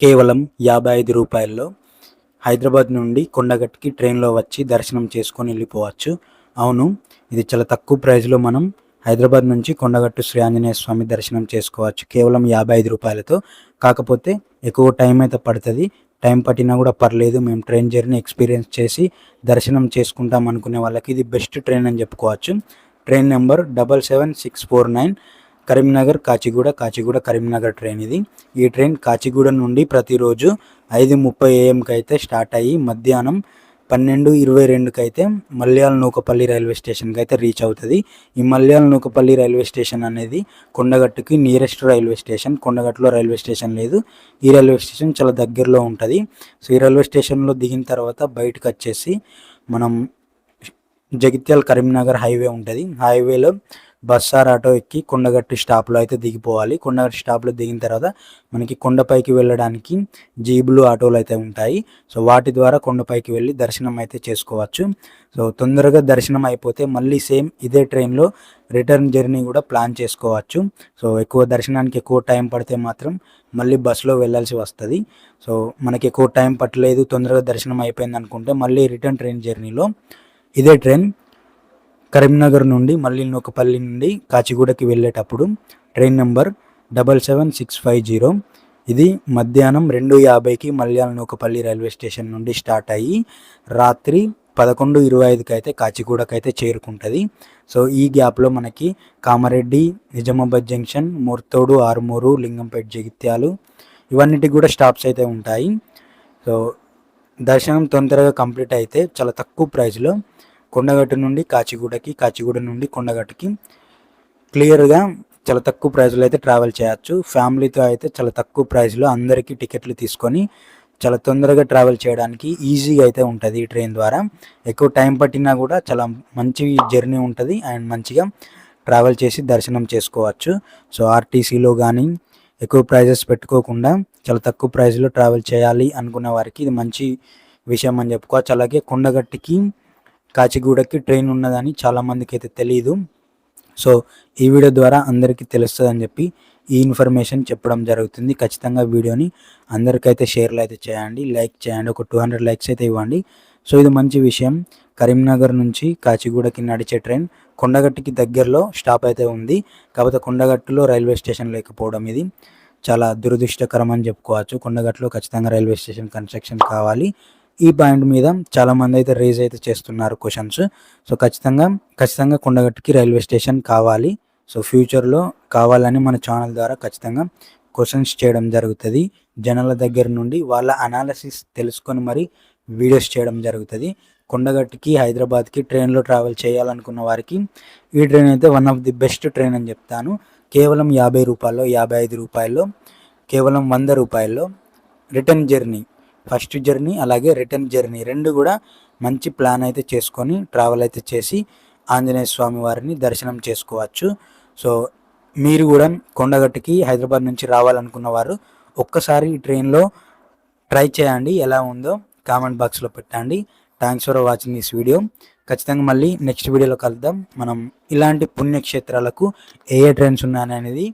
కేవలం 55 రూపాయల్లో హైదరాబాద్ నుండి కొండగట్టుకి ట్రైన్లో వచ్చి దర్శనం చేసుకొని వెళ్ళిపోవచ్చు. అవును, ఇది చాలా తక్కువ ప్రైస్లో మనం హైదరాబాద్ నుంచి కొండగట్టు శ్రీ ఆంజనేయ స్వామి దర్శనం చేసుకోవచ్చు కేవలం 55 రూపాయలతో. కాకపోతే ఎక్కువ టైం అయితే పడుతుంది. టైం పట్టినా కూడా పర్లేదు, మేము ట్రైన్ జర్నీ ఎక్స్పీరియన్స్ చేసి దర్శనం చేసుకుంటాం అనుకునే వాళ్ళకి ఇది బెస్ట్ ట్రైన్ అని చెప్పుకోవచ్చు. Train number 77649 Karimnagar Kacheguda Karimnagar train ఇది. ఈ ట్రైన్ కాచిగూడ నుండి ప్రతిరోజు 5:30 AM అయితే స్టార్ట్ అయ్యి మధ్యాహ్నం 12:22 అయితే మల్యాల నూకపల్లి రైల్వే స్టేషన్కి అయితే రీచ్ అవుతుంది. ఈ మల్యాల నూకపల్లి రైల్వే స్టేషన్ అనేది కొండగట్టుకి నియరెస్ట్ రైల్వే స్టేషన్. కొండగట్టులో రైల్వే స్టేషన్ లేదు, ఈ రైల్వే స్టేషన్ చాలా దగ్గరలో ఉంటుంది. సో ఈ రైల్వే స్టేషన్లో దిగిన తర్వాత బయటకు వచ్చేసి మనం జగిత్యాల కరీంనగర్ హైవే ఉంటుంది. హైవేలో బస్ ఆర్ ఆటో ఎక్కి కొండగట్టు స్టాప్లో అయితే దిగిపోవాలి. కొండగట్టు స్టాప్లో దిగిన తర్వాత మనకి కొండపైకి వెళ్ళడానికి జీబులు ఆటోలు అయితే ఉంటాయి. సో వాటి ద్వారా కొండపైకి వెళ్ళి దర్శనం అయితే చేసుకోవచ్చు. సో తొందరగా దర్శనం అయిపోతే మళ్ళీ సేమ్ ఇదే ట్రైన్లో రిటర్న్ జర్నీ కూడా ప్లాన్ చేసుకోవచ్చు. సో ఎక్కువ దర్శనానికి ఎక్కువ టైం పడితే మాత్రం మళ్ళీ బస్సులో వెళ్ళాల్సి వస్తుంది. సో మనకి ఎక్కువ టైం పట్టలేదు, తొందరగా దర్శనం అయిపోయింది అనుకుంటే మళ్ళీ రిటర్న్ ట్రైన్ జర్నీలో ఇదే ట్రైన్ కరీంనగర్ నుండి మళ్ళీ నూకపల్లి నుండి కాచిగూడకి వెళ్ళేటప్పుడు ట్రైన్ నెంబర్ 77650 ఇది మధ్యాహ్నం 2:50కి మల్యాల నూకపల్లి రైల్వే స్టేషన్ నుండి స్టార్ట్ అయ్యి రాత్రి 11:25కి అయితే కాచిగూడకి అయితే చేరుకుంటుంది. సో ఈ గ్యాప్లో మనకి కామారెడ్డి, నిజామాబాద్ జంక్షన్, మూర్తోడు, ఆరుమూరు, లింగంపేట, జగిత్యాలు ఇవన్నిటికి కూడా స్టాప్స్ అయితే ఉంటాయి. సో దర్శనం తొందరగా కంప్లీట్ అయితే చాలా తక్కువ ప్రైస్లో కొండగట్టు నుండి కాచిగూడ నుండి కొండగట్టుకి క్లియర్గా చాలా తక్కువ ప్రైస్లో అయితే ట్రావెల్ చేయొచ్చు. ఫ్యామిలీతో అయితే చాలా తక్కువ ప్రైస్లో అందరికీ టికెట్లు తీసుకొని చాలా తొందరగా ట్రావెల్ చేయడానికి ఈజీగా అయితే ఉంటుంది ఈ ట్రైన్ ద్వారా. ఎక్కువ టైం పట్టినా కూడా చాలా మంచి జర్నీ ఉంటుంది అండ్ మంచిగా ట్రావెల్ చేసి దర్శనం చేసుకోవచ్చు. సో ఆర్టీసీలో కానీ ఎక్కువ ప్రైజెస్ పెట్టుకోకుండా చాలా తక్కువ ప్రైస్లో ట్రావెల్ చేయాలి అనుకున్న వారికి ఇది మంచి విషయం అని చెప్పుకోవచ్చు. అలాగే కొండగట్టుకి కాచిగూడకి ట్రైన్ ఉన్నదని చాలామందికి అయితే తెలియదు. సో ఈ వీడియో ద్వారా అందరికీ తెలుస్తుందని చెప్పి ఈ ఇన్ఫర్మేషన్ చెప్పడం జరుగుతుంది. ఖచ్చితంగా వీడియోని అందరికైతే షేర్లు అయితే చేయండి, లైక్ చేయండి, ఒక 200 లైక్స్ అయితే ఇవ్వండి. సో ఇది మంచి విషయం. కరీంనగర్ నుంచి కాచిగూడకి నడిచే ట్రైన్ కొండగట్టుకి దగ్గరలో స్టాప్ అయితే ఉంది. కాకపోతే కొండగట్టులో రైల్వే స్టేషన్ లేకపోవడం ఇది చాలా దురదృష్టకరం అని చెప్పుకోవచ్చు. కొండగట్టులో ఖచ్చితంగా రైల్వే స్టేషన్ కన్స్ట్రక్షన్ కావాలి. ఈ పాయింట్ మీద చాలామంది అయితే రేజ్ అయితే చేస్తున్నారు క్వశ్చన్స్. సో ఖచ్చితంగా కొండగట్టుకి రైల్వే స్టేషన్ కావాలి. సో ఫ్యూచర్లో కావాలని మన ఛానల్ ద్వారా ఖచ్చితంగా క్వశ్చన్స్ చేయడం జరుగుతుంది. జనాల దగ్గర నుండి వాళ్ళ అనాలిసిస్ తెలుసుకొని మరి వీడియోస్ చేయడం జరుగుతుంది. కొండగట్టుకి హైదరాబాద్కి ట్రైన్లో ట్రావెల్ చేయాలనుకున్న వారికి ఈ ట్రైన్ అయితే one of the best train అని చెప్తాను. కేవలం 50 రూపాయల్లో, 55 రూపాయల్లో, కేవలం 100 రూపాయల్లో రిటర్న్ జర్నీ, ఫస్ట్ జర్నీ అలాగే రిటర్న్ జర్నీ రెండు కూడా మంచి ప్లాన్ అయితే చేసుకొని ట్రావెల్ అయితే చేసి ఆంజనేయ స్వామి వారిని దర్శనం చేసుకోవచ్చు. సో మీరు కూడా కొండగట్టుకి హైదరాబాద్ నుంచి రావాలనుకున్న వారు ఒక్కసారి ఈ ట్రైన్లో ట్రై చేయండి, ఎలా ఉందో కామెంట్ బాక్స్లో పెట్టండి. Thanks for watching this video. ఖచ్చితంగా మళ్ళీ నెక్స్ట్ వీడియోలో కలుద్దాం. మనం ఇలాంటి పుణ్యక్షేత్రాలకు ఏ ట్రైన్స్ ఉన్నాయనేది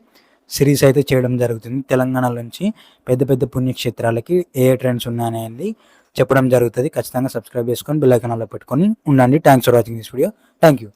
సిరీస్ అయితే చేయడం జరుగుతుంది. తెలంగాణ నుంచి పెద్ద పెద్ద పుణ్యక్షేత్రాలకి ఏ ట్రైన్స్ ఉన్నాయనేది చెప్పడం జరుగుతుంది. ఖచ్చితంగా సబ్స్క్రైబ్ చేసుకొని బెల్ ఐకాన్లో పెట్టుకొని ఉండండి. Thanks for watching this video. Thank you.